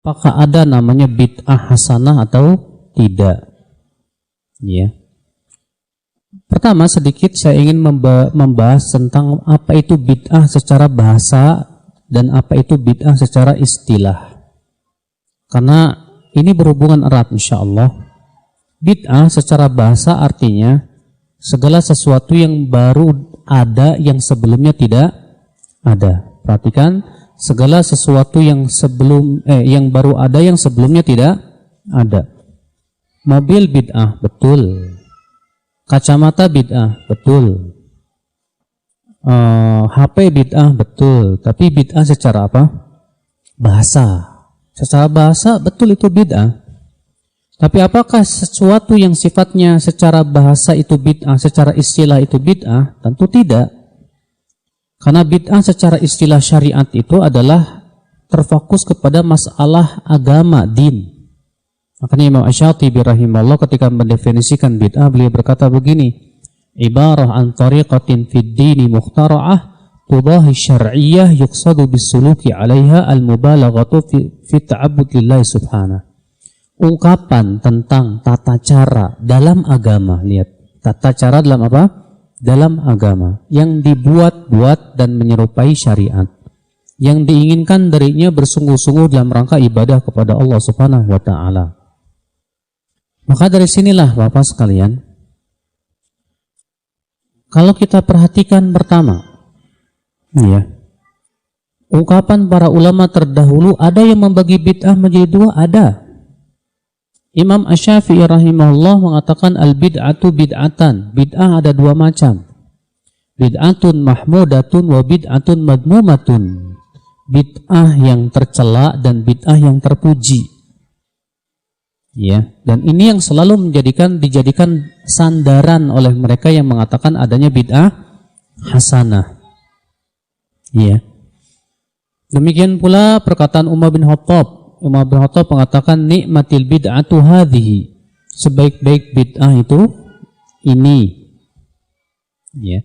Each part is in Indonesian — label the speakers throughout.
Speaker 1: Apakah ada namanya bid'ah hasanah atau tidak? Ya. Pertama sedikit saya ingin membahas tentang apa itu bid'ah secara bahasa dan apa itu bid'ah secara istilah. Karena ini berhubungan erat insyaallah. Bid'ah secara bahasa artinya segala sesuatu yang baru ada yang sebelumnya tidak ada. Perhatikan, segala sesuatu yang yang baru ada yang sebelumnya tidak ada. Mobil bid'ah, betul. Kacamata bid'ah, betul. HP bid'ah, betul. Tapi bid'ah secara apa? Bahasa. Secara bahasa betul itu bid'ah. Tapi apakah sesuatu yang sifatnya secara bahasa itu bid'ah, secara istilah itu bid'ah? Tentu tidak. Karena bid'ah secara istilah syariat itu adalah terfokus kepada masalah agama, din. Makanya Imam Asy-Syatibi rahimahullah ketika mendefinisikan bid'ah, beliau berkata begini, ibarah an tariqatin fid dini mukhtara'ah tudahi syar'iyyah yuqsadu bisuluki 'alaiha al-mubalaghatu fi ta'abbud lillahi subhanahu. Ungkapan tentang tata cara dalam agama, lihat, tata cara dalam apa? Dalam agama yang dibuat-buat dan menyerupai syariat, yang diinginkan darinya bersungguh-sungguh dalam rangka ibadah kepada Allah Subhanahu wa taala. Maka dari sinilah Bapak sekalian, kalau kita perhatikan pertama, ya, ungkapan para ulama terdahulu ada yang membagi bid'ah menjadi dua, ada. Imam Asy-Syafi'i rahimahullah mengatakan al-bid'atu bid'atan. Bid'ah ada dua macam. Bid'atun mahmudatun wa bid'atun madmumatun. Bid'ah yang tercela dan bid'ah yang terpuji. Ya, dan ini yang selalu dijadikan sandaran oleh mereka yang mengatakan adanya bid'ah hasanah. Ya. Demikian pula perkataan Umar bin Khattab. Umar bin Khattab mengatakan nikmatil bid'atu hadhihi, sebaik-baik bid'ah itu ini. Ya.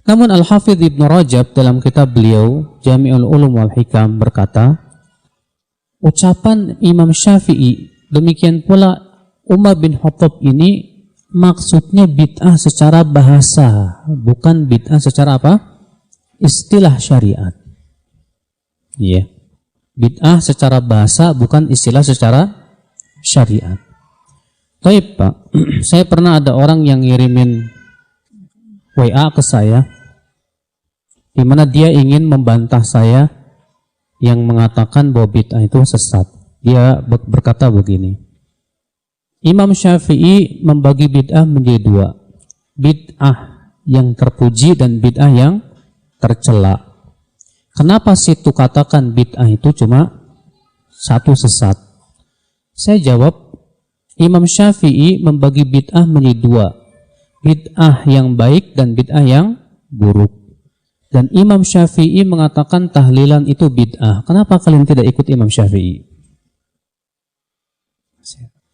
Speaker 1: Namun Al-Hafidz Ibnu Rajab dalam kitab beliau Jami'ul Ulum wal Hikam berkata, ucapan Imam Syafi'i demikian pula Umar bin Khattab ini maksudnya bid'ah secara bahasa, bukan bid'ah secara apa? Istilah syariat. Ya. Bid'ah secara bahasa bukan istilah secara syariat. Baik Pak, saya pernah ada orang yang ngirimin WA ke saya, di mana dia ingin membantah saya yang mengatakan bahwa bid'ah itu sesat. Dia berkata begini, Imam Syafi'i membagi bid'ah menjadi dua, bid'ah yang terpuji dan bid'ah yang tercela. Kenapa situ katakan bid'ah itu cuma satu sesat? Saya jawab, Imam Syafi'i membagi bid'ah menjadi dua, bid'ah yang baik dan bid'ah yang buruk. Dan Imam Syafi'i mengatakan tahlilan itu bid'ah. Kenapa kalian tidak ikut Imam Syafi'i?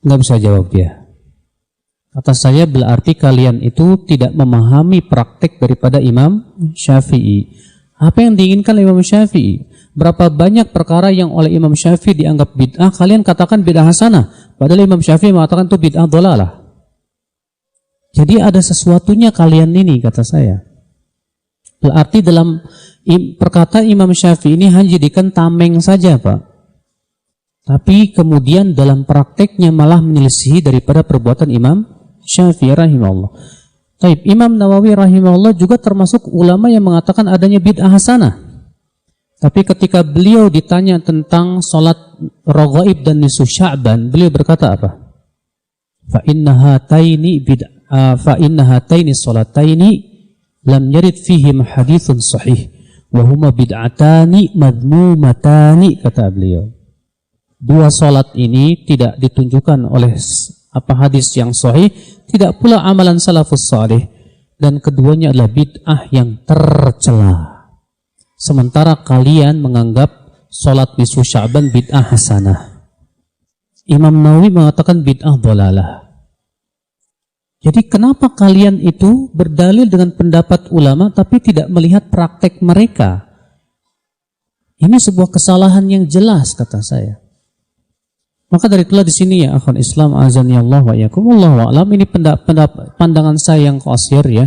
Speaker 1: Nggak bisa jawab dia. Kata saya, berarti kalian itu tidak memahami praktek daripada Imam Syafi'i. Apa yang diinginkan Imam Syafi'i? Berapa banyak perkara yang oleh Imam Syafi'i dianggap bid'ah, kalian katakan bid'ah hasanah. Padahal Imam Syafi'i mengatakan itu bid'ah dhalalah. Jadi ada sesuatunya kalian ini, kata saya. Berarti dalam perkataan Imam Syafi'i ini hanya jadikan tameng saja, Pak. Tapi kemudian dalam prakteknya malah menyelisihi daripada perbuatan Imam Syafi'i rahimahullah. Taib, Imam Nawawi rahimahullah juga termasuk ulama yang mengatakan adanya bid'ah hasanah. Tapi ketika beliau ditanya tentang salat raghaib dan nisfu Sya'ban, beliau berkata apa? Fa inna hataini salataini lam yarid fihim hadithun sahih wa huma bid'atani madmumatani, kata beliau. Dua salat ini tidak ditunjukkan oleh apa hadis yang sahih, tidak pula amalan salafus salih. Dan keduanya adalah bid'ah yang tercela. Sementara kalian menganggap sholat nisfu Sya'ban bid'ah hasanah. Imam Nawawi mengatakan bid'ah dhalalah. Jadi kenapa kalian itu berdalil dengan pendapat ulama tapi tidak melihat praktek mereka? Ini sebuah kesalahan yang jelas, kata saya. Maka dari itulah di sini ya akhwan Islam azani Allah wa iyyakum, wallahu a'lam, ini pandangan saya yang qasir ya.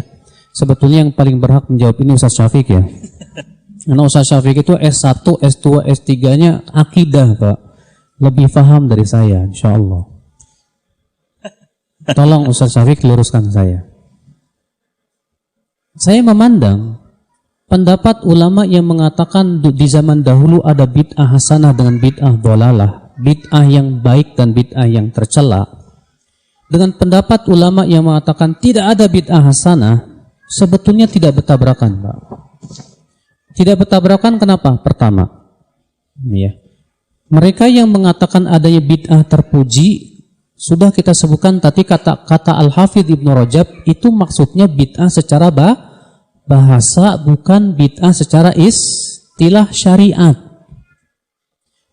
Speaker 1: Sebetulnya yang paling berhak menjawab ini Ustaz Syafiq ya. Karena Ustaz Syafiq itu S1, S2, S3-nya akidah, Pak. Lebih paham dari saya, insyaallah. Tolong Ustaz Syafiq luruskan saya. Saya memandang pendapat ulama yang mengatakan di zaman dahulu ada bid'ah hasanah dengan bid'ah dhalalah, bid'ah yang baik dan bid'ah yang tercela, dengan pendapat ulama yang mengatakan tidak ada bid'ah hasanah, sebetulnya tidak bertabrakan, Pak. Tidak bertabrakan kenapa? Pertama, ya, mereka yang mengatakan adanya bid'ah terpuji, sudah kita sebutkan tadi kata Al-Hafidh Ibnu Rajab, itu maksudnya bid'ah secara bahasa, bukan bid'ah secara istilah syariat.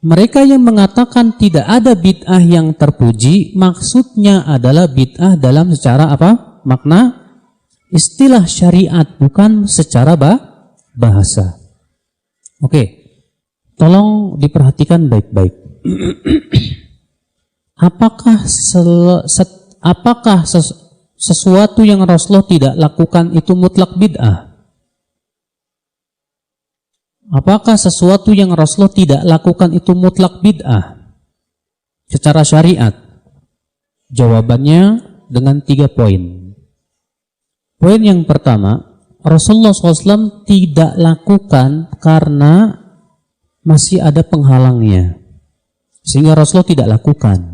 Speaker 1: Mereka yang mengatakan tidak ada bid'ah yang terpuji, maksudnya adalah bid'ah dalam secara apa? Makna istilah syariat, bukan secara bahasa. Oke, tolong diperhatikan baik-baik. Apakah sesuatu yang Rasulullah tidak lakukan itu mutlak bid'ah? Apakah sesuatu yang Rasulullah tidak lakukan itu mutlak bid'ah secara syariat? Jawabannya dengan 3 poin. Poin yang pertama, Rasulullah SAW tidak lakukan karena masih ada penghalangnya, sehingga Rasulullah tidak lakukan.